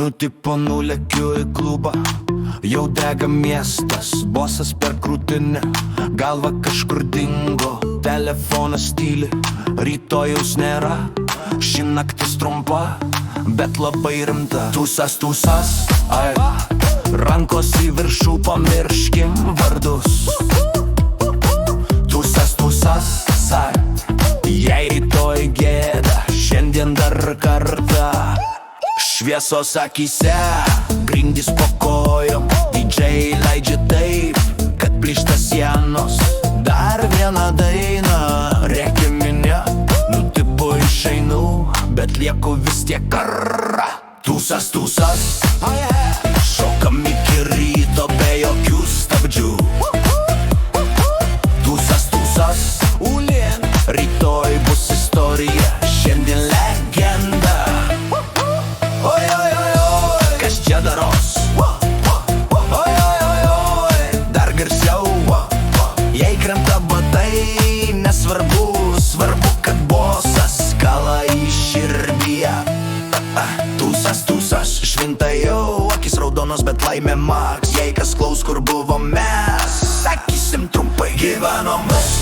Nu tipo nulekiu į klubą, jau dega miestas, bosas per krūtinę, galva kažkur dingo, telefonas tyli, rytojaus nėra, ši naktis trumpa, bet labai rimta. Tūsas, tūsas, ai, rankos į viršų, pamirškim vardus. Tūsas, tūsas, ai, jei rytoj gėda, šiandien dar kartą. Šviesos akyse, grindys po kojom, DJ leidžia taip, kad plyšta sienos. Dar vieną dainą, rėkia minia, nu tipo išeinu, bet lieku vis tiek karra. Tūsas, tūsas, šokam iki ryto be jokių stabdžių. Tūsas, tūsas, ulien, rytoj bus istorija, šiandien legenda. Oi, oi, oi, oi, kas čia daros? Oi, oi, oi, oi, dar garsiau. Jei krenta batai, nesvarbu, svarbu, kad bosas kala į širdyje. Tūsas, tūsas, švinta jau, akis raudonos, bet laimė maks. Jei kas klaus, kur buvom mes, sakysim trumpai, gyvenom mes.